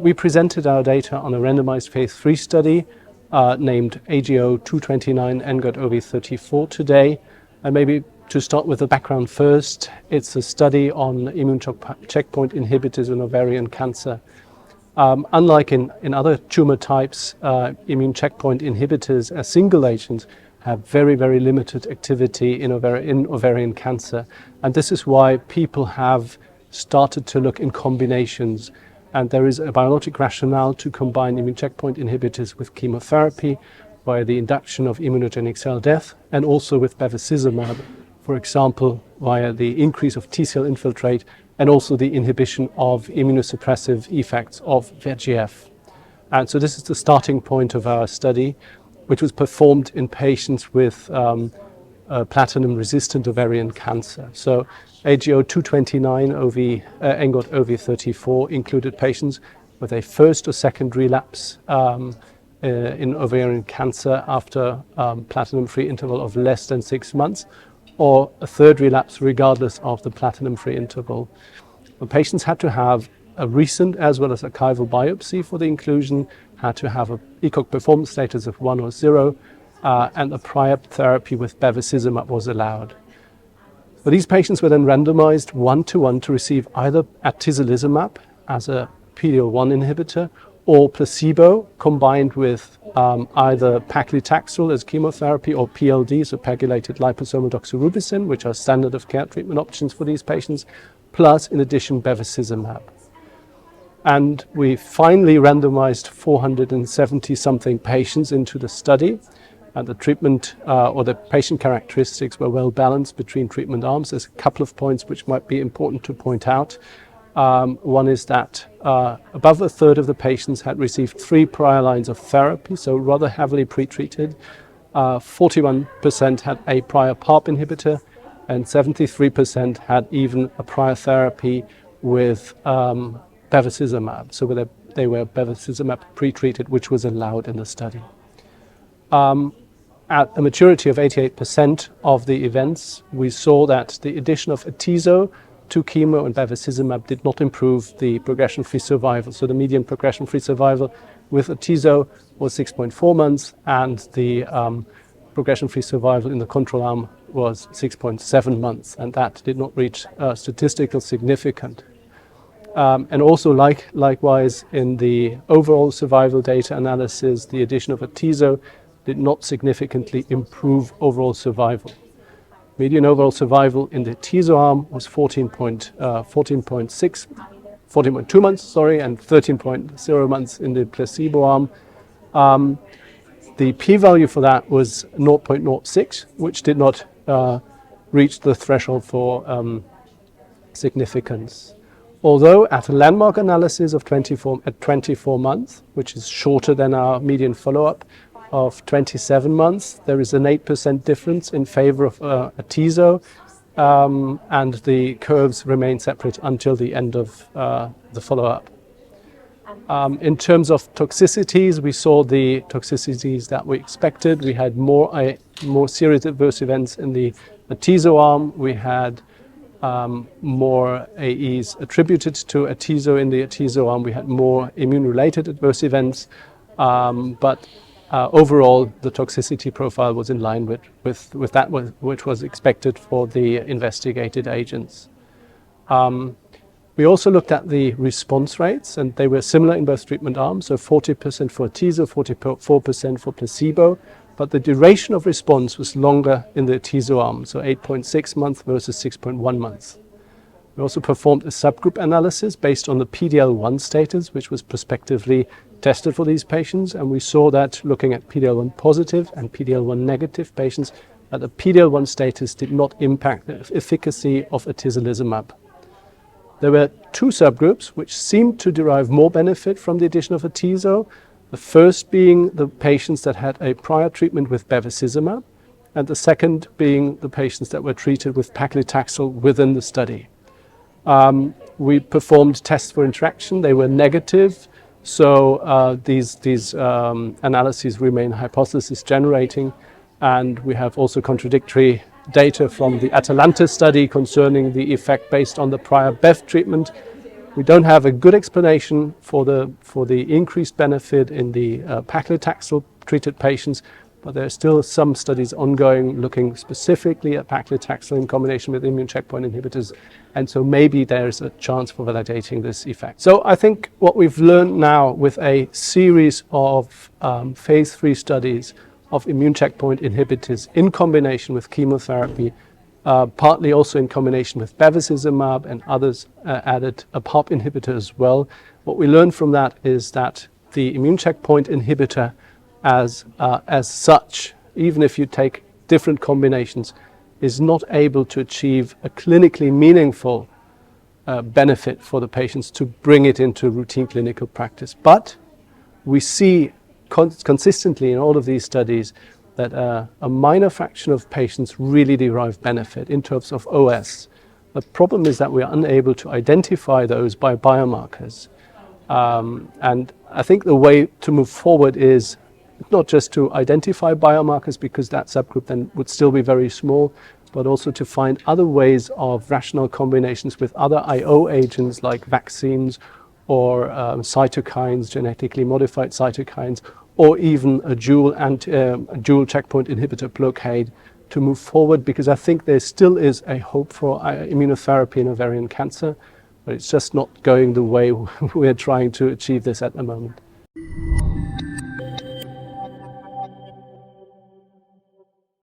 we presented our data on a randomized phase 3 study named AGO-229 AGO-OVAR today. And maybe to start with the background first, it's a study on immune checkpoint inhibitors in ovarian cancer. Unlike in other tumor types, immune checkpoint inhibitors as single agents have very, very limited activity in ovarian cancer. And this is why people have started to look in combinations. And there is a biologic rationale to combine immune checkpoint inhibitors with chemotherapy via the induction of immunogenic cell death, and also with bevacizumab, for example, via the increase of T-cell infiltrate and also the inhibition of immunosuppressive effects of VEGF. And so this is the starting point of our study, which was performed in patients with platinum-resistant ovarian cancer. So AGO-229 AGO-OVAR included patients with a first or second relapse in ovarian cancer after platinum-free interval of less than 6 months, or a third relapse regardless of the platinum-free interval. The patients had to have a recent as well as archival biopsy for the inclusion, had to have an ECOG performance status of 1 or 0, and a prior therapy with bevacizumab was allowed. But these patients were then randomized 1-to-1 to receive either Atezolizumab as a PD-L1 inhibitor or placebo combined with either paclitaxel as chemotherapy or PLD, so pegylated liposomal doxorubicin, which are standard of care treatment options for these patients, plus in addition bevacizumab. And we finally randomized 470 something patients into the study, and the treatment or the patient characteristics were well balanced between treatment arms. There's a couple of points which might be important to point out. One is that above a third of the patients had received 3 prior lines of therapy, so rather heavily pretreated. 41% had a prior PARP inhibitor, and 73% had even a prior therapy with bevacizumab. So they were bevacizumab pretreated, which was allowed in the study. At a maturity of 88% of the events, we saw that the addition of Atezo to chemo and bevacizumab did not improve the progression-free survival. So the median progression-free survival with Atezo was 6.4 months, and the progression-free survival in the control arm was 6.7 months, and that did not reach statistical significance. And also likewise in the overall survival data analysis, the addition of Atezo did not significantly improve overall survival. Median overall survival in the Atezo arm was 14.2 months, and 13.0 months in the placebo arm. The p-value for that was 0.06, which did not reach the threshold for significance. Although at a landmark analysis of 24 months, which is shorter than our median follow-up of 27 months, there is an 8% difference in favor of Atezo, and the curves remain separate until the end of the follow-up. In terms of toxicities, we saw the toxicities that we expected. We had more serious adverse events in the Atezo arm. We had more AEs attributed to Atezo in the Atezo arm. We had more immune-related adverse events, but overall, the toxicity profile was in line with that which was expected for the investigated agents. We also looked at the response rates, and they were similar in both treatment arms, so 40% for Atezo, 44% for placebo, but the duration of response was longer in the Atezo arm, so 8.6 months versus 6.1 months. We also performed a subgroup analysis based on the PD-L1 status, which was prospectively tested for these patients, and we saw that looking at PD-L1 positive and PD-L1 negative patients, that the PD-L1 status did not impact the efficacy of atezolizumab. There were 2 subgroups which seemed to derive more benefit from the addition of Atezo, the first being the patients that had a prior treatment with bevacizumab, and the second being the patients that were treated with paclitaxel within the study. We performed tests for interaction. They were negative, so these analyses remain hypothesis generating, and we have also contradictory data from the Atalanta study concerning the effect based on the prior Bev treatment. We don't have a good explanation for the increased benefit in the paclitaxel treated patients, but there are still some studies ongoing looking specifically at paclitaxel in combination with immune checkpoint inhibitors, and so maybe there's a chance for validating this effect. So I think what we've learned now with a series of phase 3 studies of immune checkpoint inhibitors in combination with chemotherapy, partly also in combination with bevacizumab and others added a PARP inhibitor as well. What we learned from that is that the immune checkpoint inhibitor as such, even if you take different combinations, is not able to achieve a clinically meaningful benefit for the patients to bring it into routine clinical practice. But we see consistently in all of these studies that a minor fraction of patients really derive benefit in terms of OS. The problem is that we are unable to identify those by biomarkers. And I think the way to move forward is not just to identify biomarkers, because that subgroup then would still be very small, but also to find other ways of rational combinations with other IO agents like vaccines or cytokines, genetically modified cytokines, or even a dual checkpoint inhibitor blockade to move forward, because I think there still is a hope for immunotherapy in ovarian cancer, but it's just not going the way we're trying to achieve this at the moment.